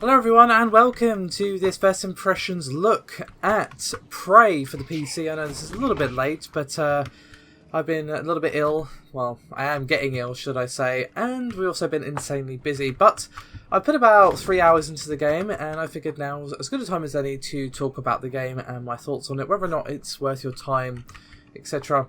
Hello everyone and welcome to this first impressions look at Prey for the PC. I know this is a little bit late, but I've been a little bit ill. Well, I am getting ill, should I say, and we've also been insanely busy. But I put about 3 hours into the game, and I figured now was as good a time as any to talk about the game and my thoughts on it, whether or not it's worth your time, etc.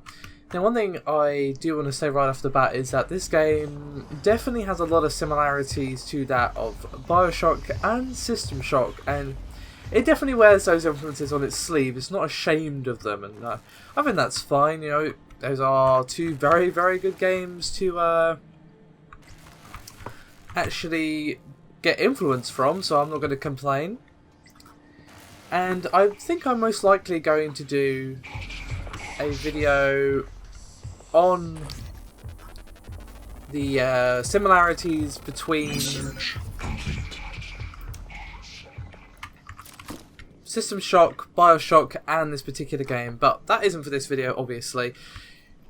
Now, one thing I do want to say right off the bat is that this game definitely has a lot of similarities to that of Bioshock and System Shock, and it definitely wears those influences on its sleeve. It's not ashamed of them, and I think that's fine. You know, those are two very, very good games to actually get influence from, so I'm not going to complain. And I think I'm most likely going to do a video on the similarities between System Shock, Bioshock and this particular game, but that isn't for this video, obviously.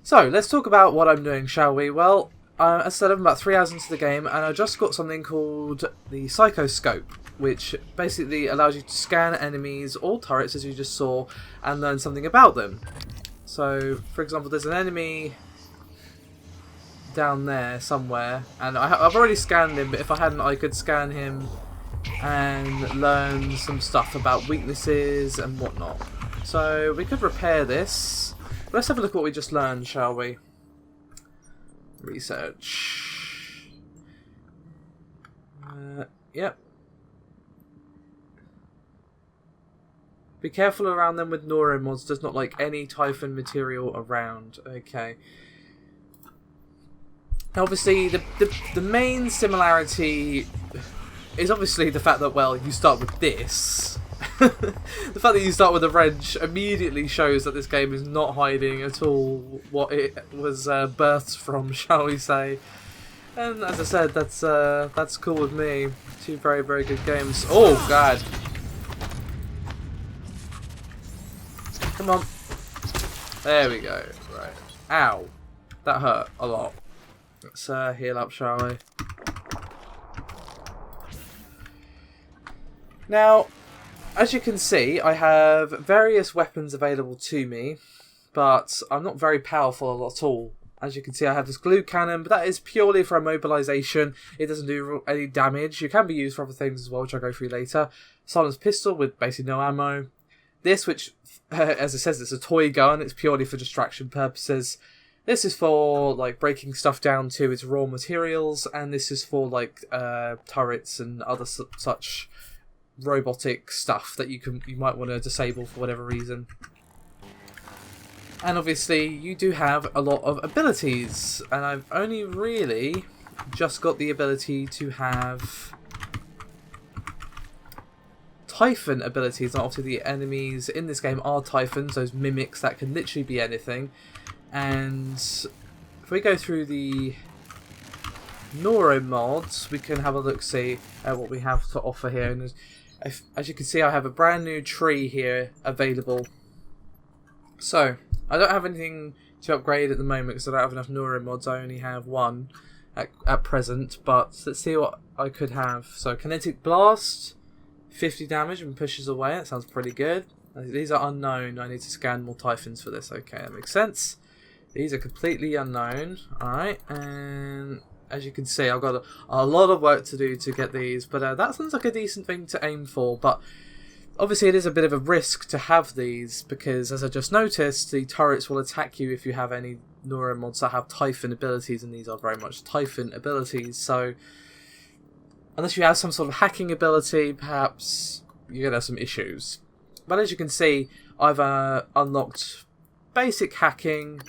So let's talk about what I'm doing, shall we? Well, as I said, I'm about 3 hours into the game and I just got something called the Psychoscope, which basically allows you to scan enemies or turrets, as you just saw, and learn something about them. So, for example, there's an enemy down there somewhere, and I've already scanned him, but if I hadn't, I could scan him and learn some stuff about weaknesses and whatnot. So, we could repair this. Let's have a look at what we just learned, shall we? Research. Yep. Be careful around them with neuromods, does not like any Typhon material around. Okay. Now obviously the main similarity is obviously the fact that, well, you start with this. The fact that you start with a wrench immediately shows that this game is not hiding at all what it was birthed from, shall we say. And as I said, that's cool with me. Two very, very good games. Oh god. Come on. There we go. Right. Ow. That hurt a lot. Let's heal up, shall we? Now, as you can see, I have various weapons available to me, but I'm not very powerful at all. As you can see, I have this glue cannon, but that is purely for immobilization. It doesn't do any damage. It can be used for other things as well, which I'll go through later. Silenced pistol with basically no ammo. This, which, as it says, it's a toy gun. It's purely for distraction purposes. This is for like breaking stuff down to its raw materials, and this is for like turrets and other such robotic stuff that you might want to disable for whatever reason. And obviously, you do have a lot of abilities, and I've only really just got the ability to have Typhon abilities. And obviously, the enemies in this game are Typhons, those mimics that can literally be anything. And if we go through the neuro mods, we can have a look, see what we have to offer here. And as you can see, I have a brand new tree here available. So I don't have anything to upgrade at the moment because I don't have enough neuro mods. I only have one at present. But let's see what I could have. So kinetic blast, 50 damage and pushes away. That sounds pretty good. These are unknown. I need to scan more Typhons for this. Okay, that makes sense. These are completely unknown. Alright, and as you can see, I've got a lot of work to do to get these, but that sounds like a decent thing to aim for. But obviously it is a bit of a risk to have these, because as I just noticed, the turrets will attack you if you have any neuromods that have Typhon abilities, and these are very much Typhon abilities. So unless you have some sort of hacking ability, perhaps you're going to have some issues. But as you can see, I've unlocked basic hacking,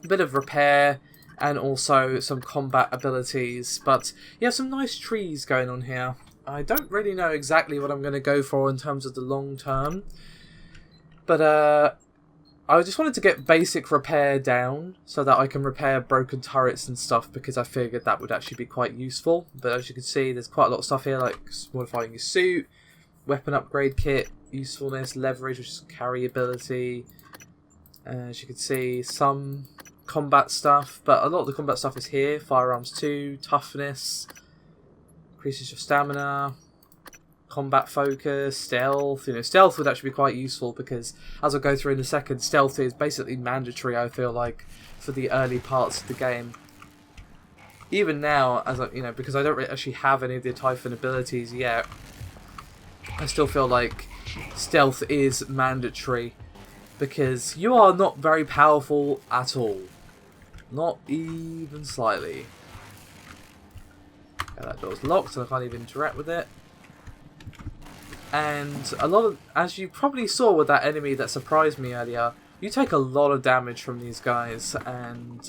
a bit of repair, and also some combat abilities. But you have some nice trees going on here. I don't really know exactly what I'm going to go for in terms of the long term, but I just wanted to get basic repair down so that I can repair broken turrets and stuff, because I figured that would actually be quite useful. But as you can see, there's quite a lot of stuff here, like modifying your suit, weapon upgrade kit, usefulness, leverage, which is carry ability. As you can see, some combat stuff, but a lot of the combat stuff is here. Firearms 2, toughness, increases your stamina, combat focus, stealth. You know, stealth would actually be quite useful because, as I'll go through in a second, stealth is basically mandatory, I feel like, for the early parts of the game. Even now, as you know, because I don't actually have any of the Typhon abilities yet, I still feel like stealth is mandatory because you are not very powerful at all. Not even slightly. Okay, that door's locked and I can't even interact with it. And a lot of, as you probably saw with that enemy that surprised me earlier, you take a lot of damage from these guys. And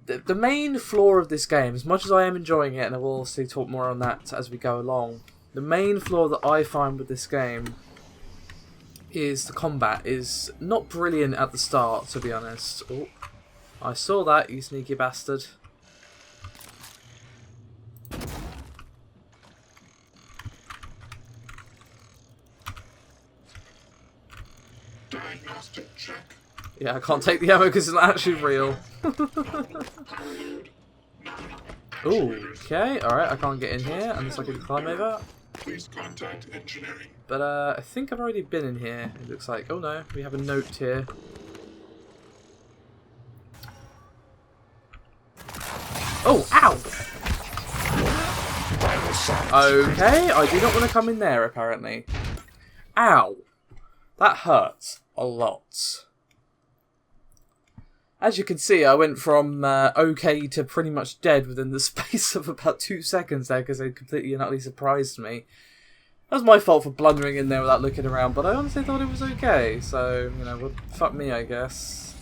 the main flaw of this game, as much as I am enjoying it, and I will also talk more on that as we go along, the main flaw that I find with this game is the combat is not brilliant at the start, to be honest. Oh, I saw that, you sneaky bastard. Diagnostic check. Yeah, I can't take the ammo because it's not actually real. Ooh, okay, alright, I can't get in here unless I can climb over. Please contact engineering. But I think I've already been in here, it looks like. Oh no, we have a note here. Oh, ow! Okay, I do not want to come in there, apparently. Ow! That hurts a lot. As you can see, I went from okay to pretty much dead within the space of about 2 seconds there because they completely and utterly surprised me. That was my fault for blundering in there without looking around, but I honestly thought it was okay, so, you know, well, fuck me, I guess.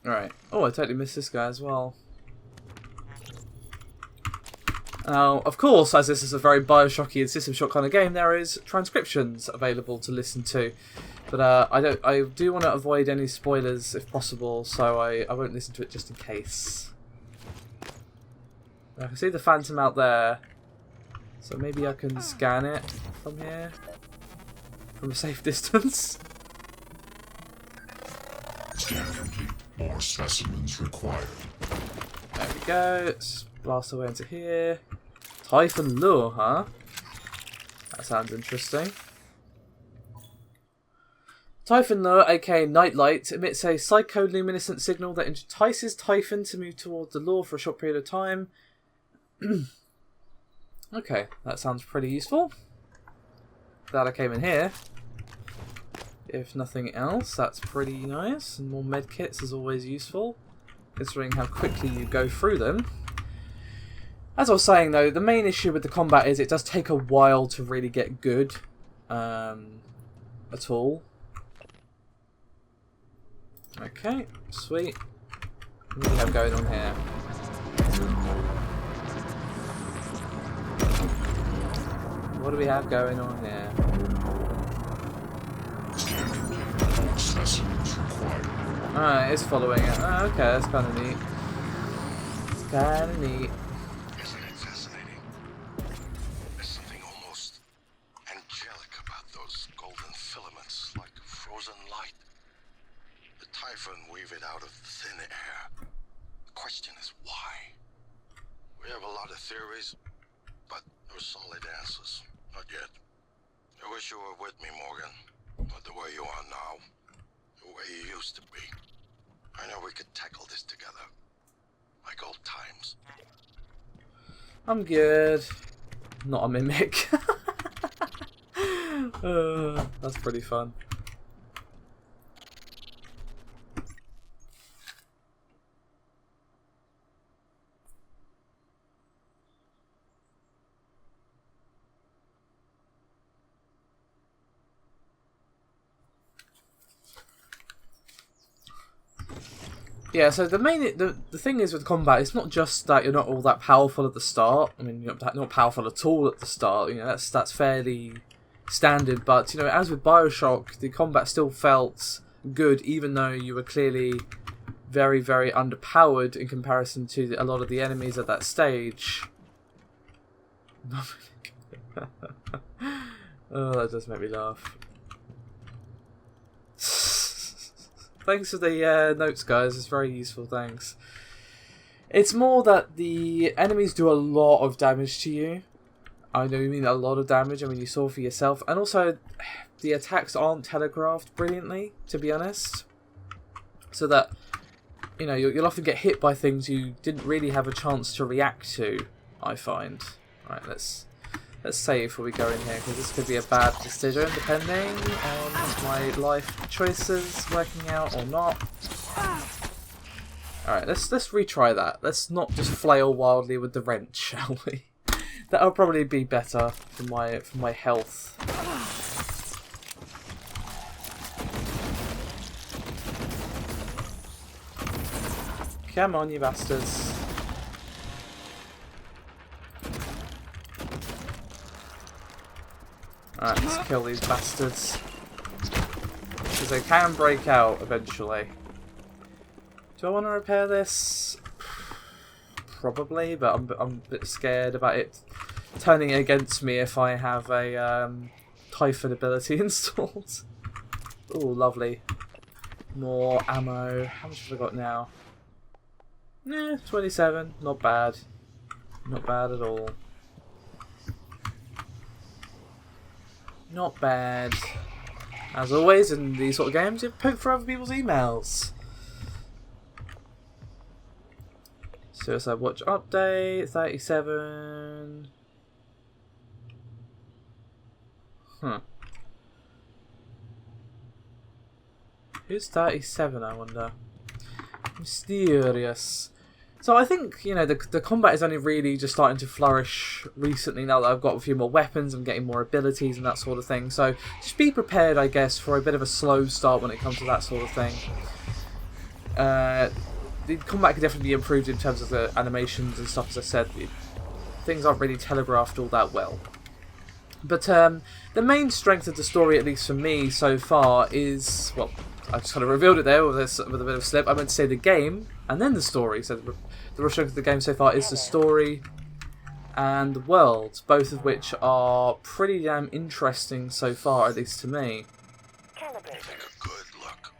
Alright. Oh, I totally missed this guy as well. Now, of course, as this is a very Bioshocky and System Shock kind of game, there is transcriptions available to listen to. But I do want to avoid any spoilers if possible, so I won't listen to it just in case. I can see the Phantom out there, so maybe I can scan it from here, from a safe distance. Scan complete. More specimens required. There we go. Let's blast away into here. Typhon lure, huh? That sounds interesting. Typhon lure, aka Nightlight, emits a psycholuminescent signal that entices Typhon to move towards the lure for a short period of time. Okay, that sounds pretty useful. Glad I came in here. If nothing else, that's pretty nice. And more medkits is always useful, considering how quickly you go through them. As I was saying though, the main issue with the combat is it does take a while to really get good at all. Okay, sweet. What do we have going on here? What do we have going on here? Alright, it's following it. Oh, okay, that's kind of neat. It's kind of neat. Isn't it fascinating? There's something almost angelic about those golden filaments, like frozen light. The Typhon weave it out of thin air. The question is why? We have a lot of theories, but no solid answers. Not yet. I wish you were with me, Morgan. Not the way you are now. The way you used to be. I know we could tackle this together. Like old times. I'm good. Not a mimic. That's pretty fun. Yeah, so the thing is with combat, it's not just that you're not all that powerful at the start. I mean, you're not powerful at all at the start. You know, that's fairly standard. But you know, as with Bioshock, the combat still felt good, even though you were clearly very, very underpowered in comparison to a lot of the enemies at that stage. Oh, that does make me laugh. Thanks for the notes, guys. It's very useful, thanks. It's more that the enemies do a lot of damage to you. I know you mean a lot of damage, I mean you saw for yourself. And also, the attacks aren't telegraphed brilliantly, to be honest. So that, you know, you'll often get hit by things you didn't really have a chance to react to, I find. Right, let's save before we go in here, because this could be a bad decision, depending on my life choices working out or not. Alright, let's retry that. Let's not just flail wildly with the wrench, shall we? That'll probably be better for my health. Come on, you bastards. Alright, let's kill these bastards. Because they can break out eventually. Do I want to repair this? Probably, but I'm a bit scared about it turning against me if I have a Typhon ability installed. Oh, lovely. More ammo. How much have I got now? 27. Not bad. Not bad at all. Not bad. As always in these sort of games, you poke for other people's emails. Suicide Watch update, 37. Who's 37, I wonder? Mysterious. So I think, you know, the combat is only really just starting to flourish recently now that I've got a few more weapons, I'm getting more abilities and that sort of thing. So just be prepared, I guess, for a bit of a slow start when it comes to that sort of thing. The combat could definitely be improved in terms of the animations and stuff, as I said. Things aren't really telegraphed all that well. But the main strength of the story, at least for me so far, is, well, I just kind of revealed it there with a bit of a slip. I meant to say the game and then the story. So the real strength of the game so far is the story and the world, both of which are pretty damn interesting so far, at least to me. Take a good look.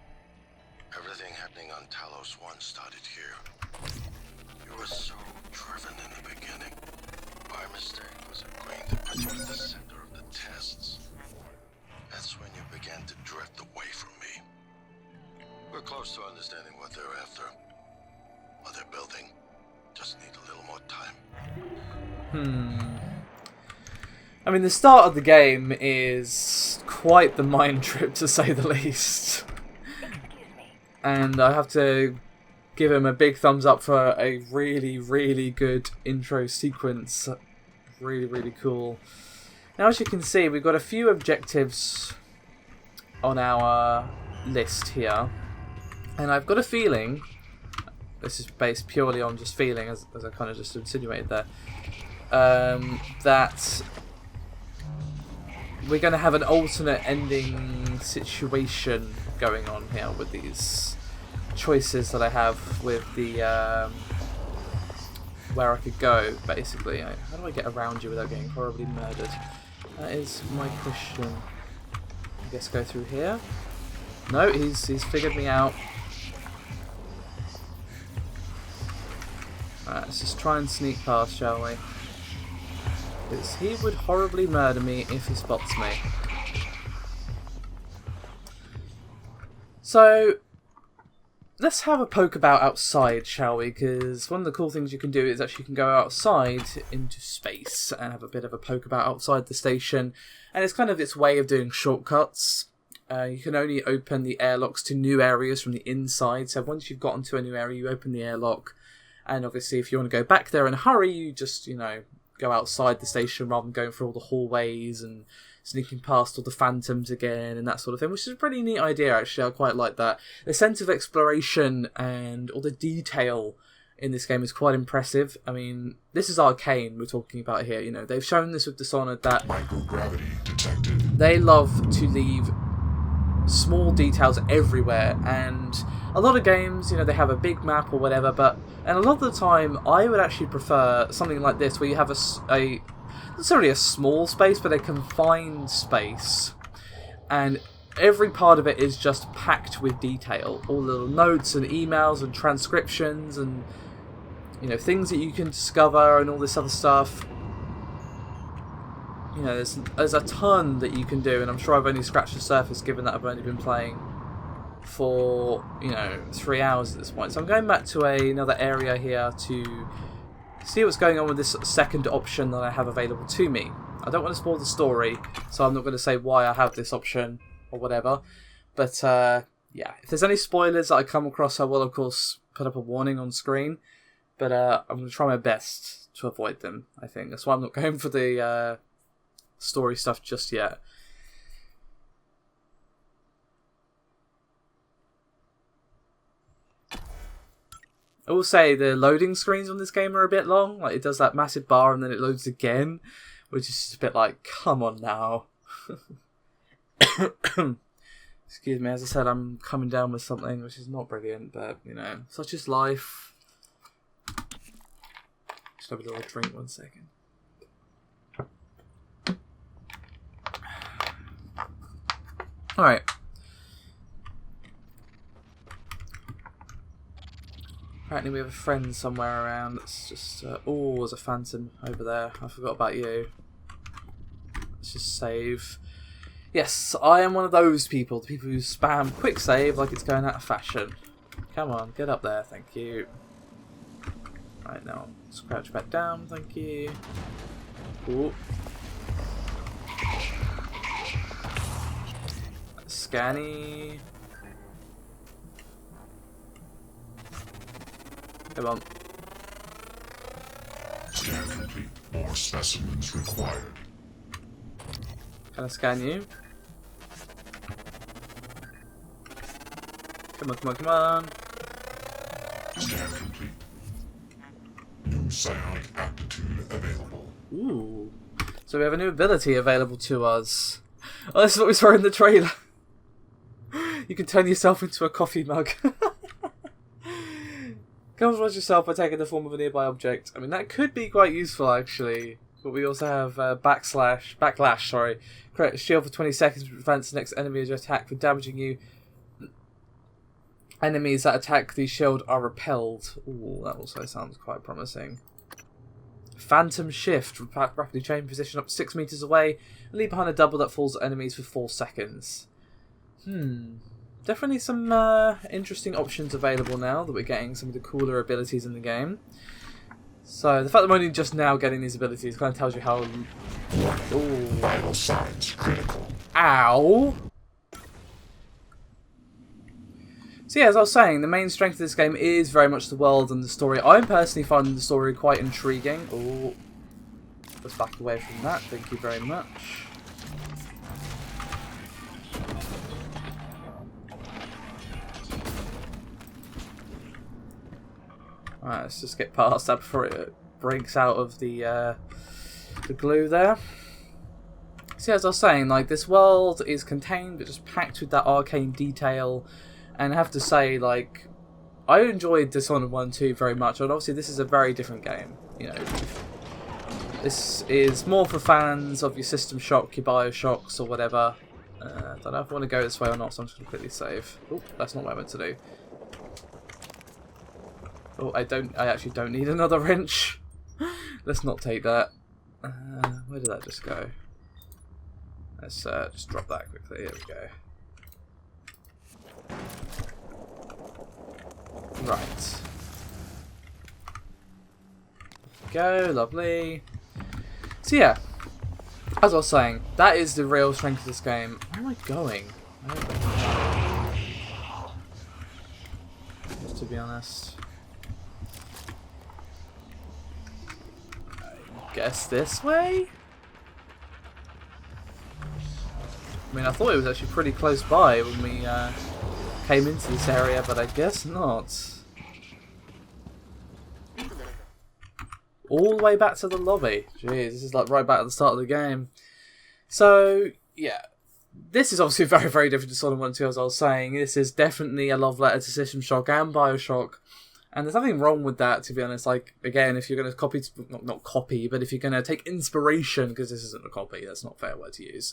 Everything happening on Talos 1 started here. You were so driven in the beginning. My mistake was agreeing to put you at the center of the tests. That's when you began to drift away from me. We're close to understanding what they're after. What they're building. Just need a little more time. I mean, the start of the game is quite the mind trip, to say the least. And I have to give him a big thumbs up for a really, really good intro sequence. Really, really cool. Now, as you can see, we've got a few objectives on our list here. And I've got a feeling, this is based purely on just feeling, as I kind of just insinuated there, that we're going to have an alternate ending situation going on here with these choices that I have with the where I could go, basically. How do I get around you without getting horribly murdered? That is my question. I guess go through here. No, he's figured me out. Alright, let's just try and sneak past, shall we? Because he would horribly murder me if he spots me. So, let's have a poke about outside, shall we? Because one of the cool things you can do is actually you can go outside into space and have a bit of a poke about outside the station. And it's kind of its way of doing shortcuts. You can only open the airlocks to new areas from the inside. So once you've gotten to a new area, you open the airlock. And obviously, if you want to go back there in a hurry, you just, you know, go outside the station rather than going through all the hallways and sneaking past all the phantoms again and that sort of thing, which is a pretty neat idea, actually. I quite like that. The sense of exploration and all the detail in this game is quite impressive. I mean, this is Arkane we're talking about here. You know, they've shown this with Dishonored that Microgravity detected. they love to leave small details everywhere, and a lot of games, you know, they have a big map or whatever, and a lot of the time I would actually prefer something like this where you have a not necessarily a small space, but a confined space, and every part of it is just packed with detail, all little notes and emails and transcriptions and you know, things that you can discover and all this other stuff. You know, there's a ton that you can do, and I'm sure I've only scratched the surface given that I've only been playing for, you know, 3 hours at this point. So I'm going back to another area here to see what's going on with this second option that I have available to me. I don't want to spoil the story, so I'm not going to say why I have this option or whatever. But yeah, if there's any spoilers that I come across, I will of course put up a warning on screen. But I'm going to try my best to avoid them, I think. That's why I'm not going for the story stuff just yet. I will say the loading screens on this game are a bit long. Like, it does that massive bar and then it loads again, which is just a bit like, come on now. Excuse me, as I said, I'm coming down with something which is not brilliant, but, you know, such is life. Just have a little drink, 1 second. Alright. Apparently we have a friend somewhere around that's just... oh, there's a phantom over there. I forgot about you. Let's just save. Yes, I am one of those people. The people who spam quick save like it's going out of fashion. Come on, get up there, thank you. Right, now scratch back down, thank you. Ooh. Scanny. Come on. Scan complete. More specimens required. Can I scan you? Come on, come on, come on. Scan complete. New psionic aptitude available. Ooh. So we have a new ability available to us. Oh, this is what we saw in the trailer. You can turn yourself into a coffee mug. Camouflage yourself by taking the form of a nearby object. I mean, that could be quite useful, actually. But we also have backlash, sorry. Create a shield for 20 seconds, which prevents the next enemy to attack from damaging you. Enemies that attack the shield are repelled. Ooh, that also sounds quite promising. Phantom shift. Rapidly change position up to 6 meters away and leave behind a double that falls at enemies for 4 seconds. Definitely some interesting options available now that we're getting some of the cooler abilities in the game. So the fact that I'm only just now getting these abilities kind of tells you how... Ooh. Vital signs critical. Ow! So yeah, as I was saying, the main strength of this game is very much the world and the story. I'm personally finding the story quite intriguing. Oh, let's back away from that. Thank you very much. Alright, let's just get past that before it breaks out of the glue there. So as I was saying, like, this world is contained but just packed with that arcane detail. And I have to say, like, I enjoyed Dishonored 1 and 2 very much, and obviously this is a very different game. You know, this is more for fans of your System Shock, your Bioshocks, or whatever. I don't know if I want to go this way or not, so I'm just going to quickly save. Oh, that's not what I meant to do. Oh, I actually don't need another wrench. Let's not take that. Where did that just go? Let's just drop that quickly. Here we go. Right. Go, lovely. So yeah, as I was saying, that is the real strength of this game. Where am I going? I don't know. Just to be honest. I guess this way? I mean, I thought it was actually pretty close by when we came into this area, but I guess not. All the way back to the lobby. Jeez, this is like right back at the start of the game. So, yeah. This is obviously very, very different to Dishonored 1 and 2, as I was saying. This is definitely a love letter to System Shock and Bioshock. And there's nothing wrong with that, to be honest. Like, again, if you're going to copy... Not copy, but if you're going to take inspiration, because this isn't a copy, that's not a fair word to use.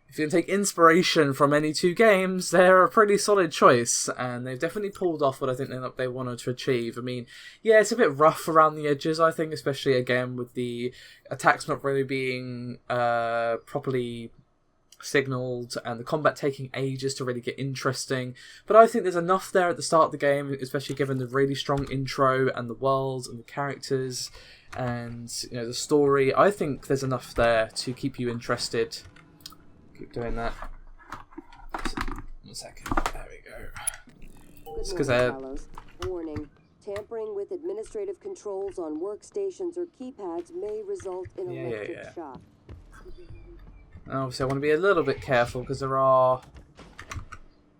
if you can take inspiration from any two games, they're a pretty solid choice, and they've definitely pulled off what I think they wanted to achieve. I mean, yeah, it's a bit rough around the edges, I think, especially, again, with the attacks not really being properly signalled, and the combat taking ages to really get interesting. But I think there's enough there at the start of the game, especially given the really strong intro, and the world, and the characters, and the story. I think there's enough there to keep you interested. Keep doing that. 1 second. There we go. Just because Warning. Tampering with administrative controls on workstations or keypads may result in electric shock. Obviously, I want to be a little bit careful because there are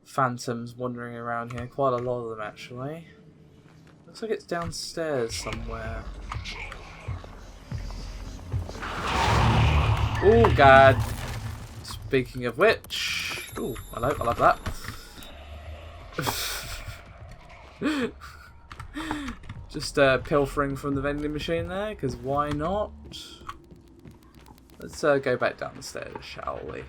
phantoms wandering around here. Quite a lot of them, actually. Looks like it's downstairs somewhere. Oh, God. Speaking of which... Ooh, hello, I love that. Just pilfering from the vending machine there, because why not? Let's go back down the stairs, shall we?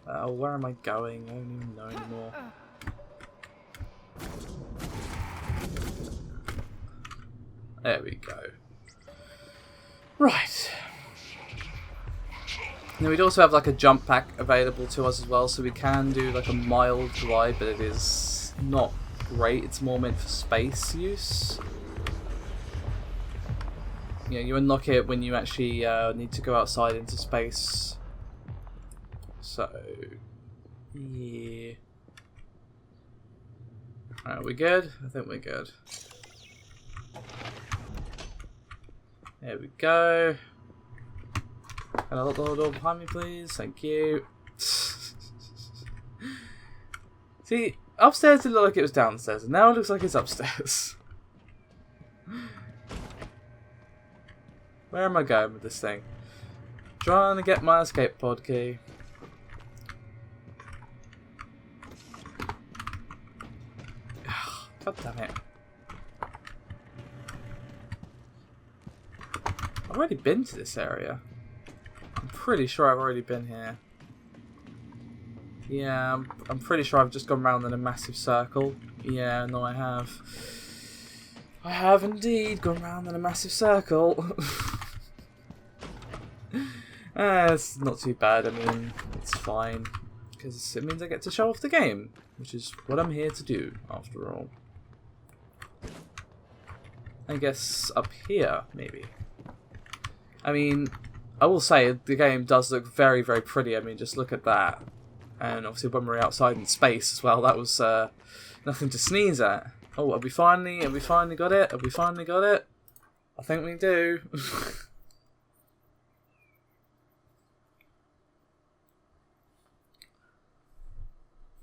Where am I going? I don't even know anymore. There we go. Right. Now we'd also have like a jump pack available to us as well, so we can do like a mild glide, but it is not great. It's more meant for space use. You unlock it when you actually need to go outside into space. So, yeah. Alright, we good? I think we're good. There we go. Can I lock the door behind me, please? Thank you. See, upstairs it looked like it was downstairs, and now it looks like it's upstairs. Where am I going with this thing? Trying to get my escape pod key. God damn it. I've already been to this area. I'm pretty sure I've already been here. Yeah, I'm pretty sure I've just gone round in a massive circle. Yeah, no I have. I have indeed gone round in a massive circle. It's not too bad, I mean, it's fine. Because it means I get to show off the game, which is what I'm here to do, after all. I guess up here, maybe. I mean, I will say, the game does look very, very pretty. I mean, just look at that. And obviously when we're outside in space as well, that was nothing to sneeze at. Oh, have we finally got it? Have we finally got it? I think we do.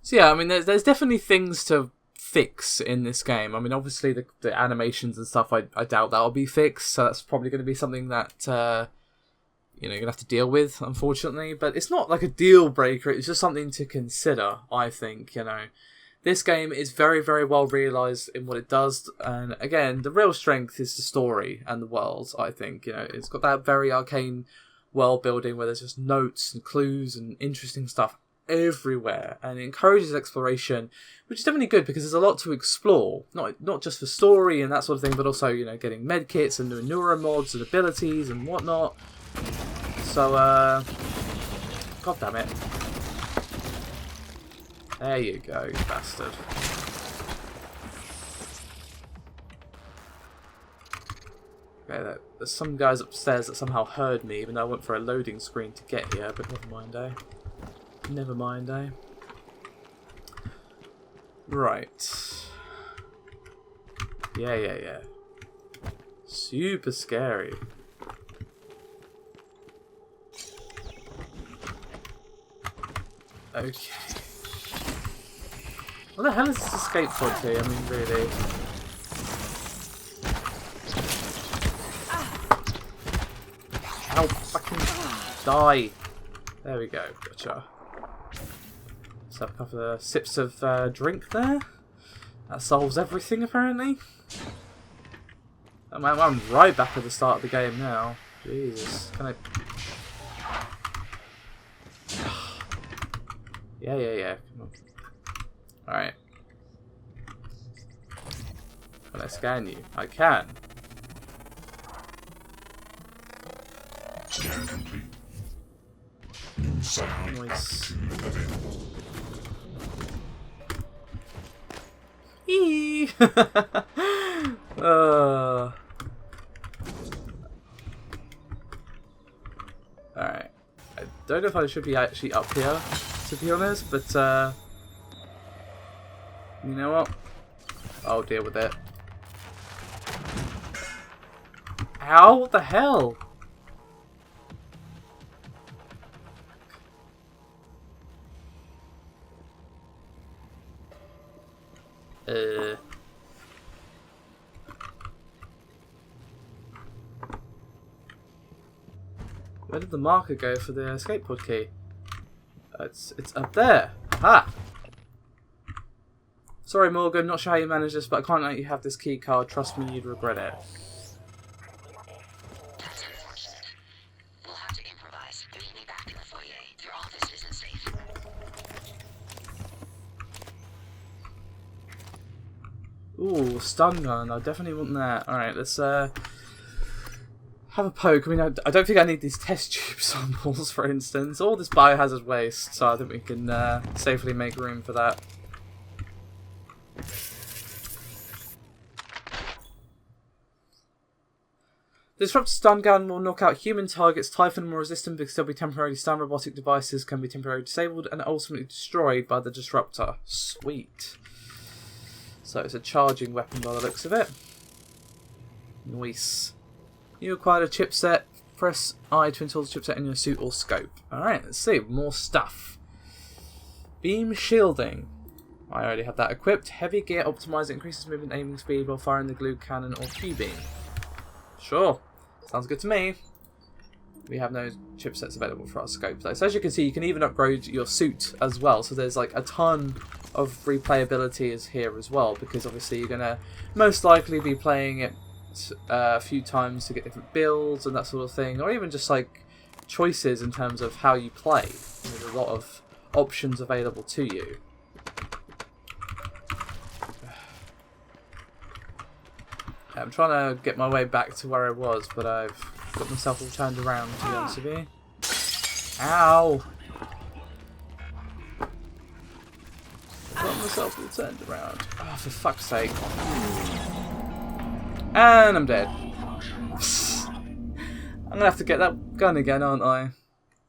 So yeah, I mean, there's definitely things to fix in this game. I mean, obviously the animations and stuff, I doubt that'll be fixed. So that's probably going to be something that you're going to have to deal with, unfortunately. But it's not like a deal breaker. It's just something to consider, I think, This game is very, very well realised in what it does. And again, the real strength is the story and the world, I think. It's got that very Arkane world building where there's just notes and clues and interesting stuff everywhere, and it encourages exploration, which is definitely good because there's a lot to explore, not just for story and that sort of thing, but also getting medkits and doing neuro mods and abilities and whatnot. So god damn it, there you go, you bastard. Okay, there's some guys upstairs that somehow heard me even though I went for a loading screen to get here, but never mind, Never mind, Right. Yeah. Super scary. Okay. What the hell is this escape pod here? I mean, really. Ow, fucking die. There we go, gotcha. Let's have a couple of sips of drink there. That solves everything, apparently. I'm right back at the start of the game now. Jesus. Can I... Yeah. Come on. Alright. Can I scan you? I can. Scan complete. New sound Nice. aptitude available. Eee! Alright. I don't know if I should be actually up here, to be honest, but you know what? I'll deal with it. Ow, what the hell? Where did the marker go for the escape pod key? It's up there. Aha! Sorry, Morgan, not sure how you managed this, but I can't let you have this key card. Trust me, you'd regret it. That's unfortunate. We'll have to improvise. Meet me back in the foyer. Your office isn't safe. Ooh, stun gun. I definitely want that. Alright, let's have a poke. I mean, I don't think I need these test tube samples, for instance. All this biohazard waste, so I think we can safely make room for that. The disruptor stun gun will knock out human targets. Typhon more resistant because they'll be temporarily stunned. Robotic devices can be temporarily disabled and ultimately destroyed by the disruptor. Sweet. So it's a charging weapon by the looks of it. Nice. You acquired a chipset. Press I to install the chipset in your suit or scope. Alright, let's see. More stuff. Beam shielding. I already have that equipped. Heavy gear optimizer increases movement aiming speed while firing the glue cannon or Q-beam. Sure. Sounds good to me. We have no chipsets available for our scope though. So as you can see, you can even upgrade your suit as well. So there's like a ton of replayability is here as well, because obviously you're going to most likely be playing it a few times to get different builds and that sort of thing, or even just like choices in terms of how you play. There's a lot of options available to you. I'm trying to get my way back to where I was, but I've got myself all turned around, to be honest with you. Ow! I've got myself all turned around. Oh, for fuck's sake. And I'm dead. I'm gonna have to get that gun again, aren't I?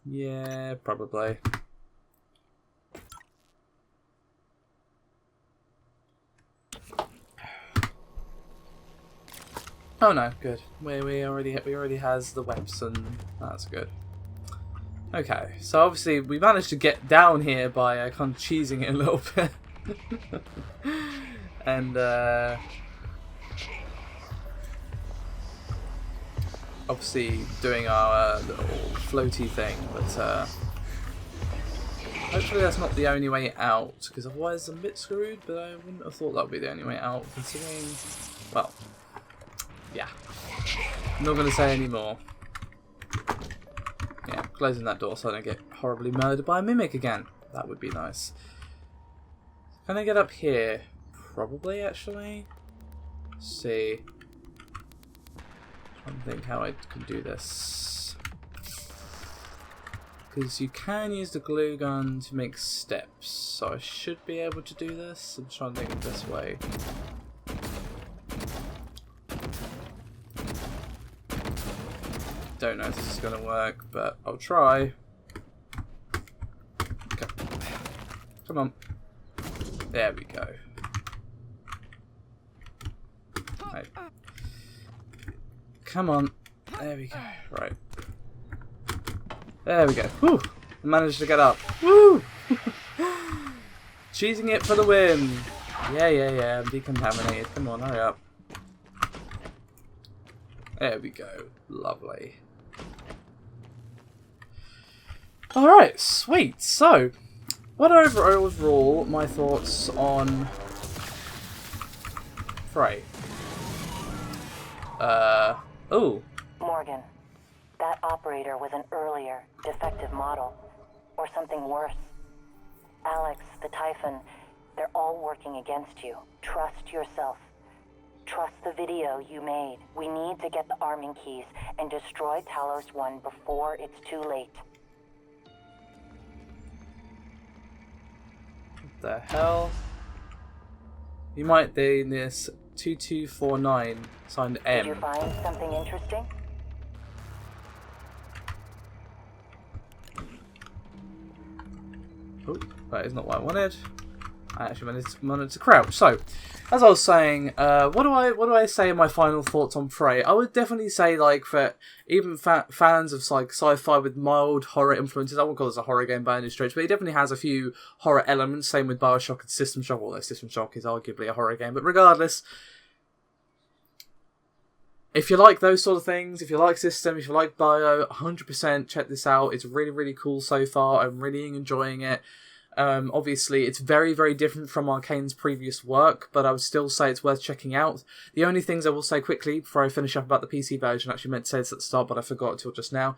Yeah, probably. Oh no, good. We already has the weapon. That's good. Okay, so obviously we managed to get down here by kind of cheesing it a little bit, and obviously doing our little floaty thing. But hopefully that's not the only way out, because otherwise I'm a bit screwed. But I wouldn't have thought that would be the only way out, considering, well. Yeah, I'm not going to say any more. Yeah, closing that door so I don't get horribly murdered by a mimic again. That would be nice. Can I get up here? Probably, actually. Let's see. I'm trying to think how I can do this. Because you can use the glue gun to make steps, so I should be able to do this. I'm trying to think of this way. Don't know if this is going to work, but I'll try. Okay. Come on. There we go. Right. Come on. There we go. Right. There we go. Whew. I managed to get up. Woo! Cheesing it for the win. Yeah. I'm decontaminated. Come on, hurry up. There we go. Lovely. Alright, sweet. So, what are overall my thoughts on Frey? Oh. Morgan, that operator was an earlier, defective model. Or something worse. Alex, the Typhon, they're all working against you. Trust yourself. Trust the video you made. We need to get the arming keys and destroy Talos 1 before it's too late. What the hell? You might be in this 2249 signed M. Did you find something interesting? Oh, that is not what I wanted. I actually wanted to crouch. So, as I was saying, what do I say in my final thoughts on Prey? I would definitely say, like, for even fans of like sci-fi with mild horror influences, I won't call this a horror game by any stretch, but it definitely has a few horror elements. Same with Bioshock and System Shock, although System Shock is arguably a horror game. But regardless, if you like those sort of things, if you like System, if you like Bio, 100% check this out. It's really, really cool so far. I'm really enjoying it. Obviously, it's very, very different from Arkane's previous work, but I would still say it's worth checking out. The only things I will say quickly before I finish up about the PC version, I actually meant to say this at the start, but I forgot until just now.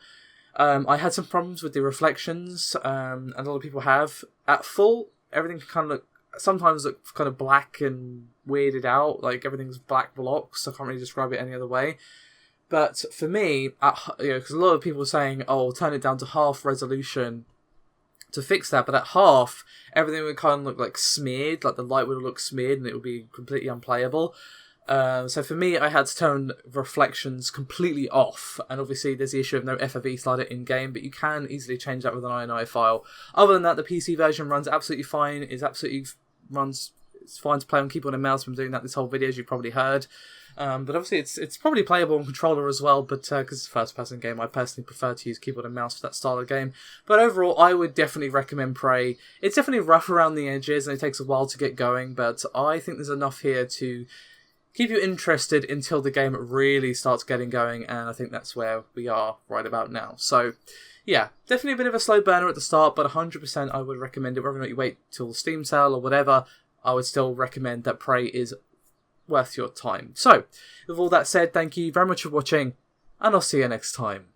I had some problems with the reflections, and a lot of people have. At full, everything kind of sometimes look kind of black and weirded out, like everything's black blocks. I can't really describe it any other way. But for me, because a lot of people were saying, "Oh, turn it down to half resolution to fix that," but at half, everything would kind of look like smeared, like the light would look smeared and it would be completely unplayable. So for me, I had to turn reflections completely off, and obviously there's the issue of no FOV slider in-game, but you can easily change that with an INI file. Other than that, the PC version runs absolutely fine, it's fine to play on keyboard and mouse. From doing that this whole video, as you probably heard. But obviously it's probably playable on controller as well, but because it's a first-person game, I personally prefer to use keyboard and mouse for that style of game. But overall, I would definitely recommend Prey. It's definitely rough around the edges, and it takes a while to get going, but I think there's enough here to keep you interested until the game really starts getting going, and I think that's where we are right about now. So, yeah, definitely a bit of a slow burner at the start, but 100% I would recommend it. Whether or not you wait till Steam sale or whatever, I would still recommend that Prey is worth your time. So, with all that said, thank you very much for watching, and I'll see you next time.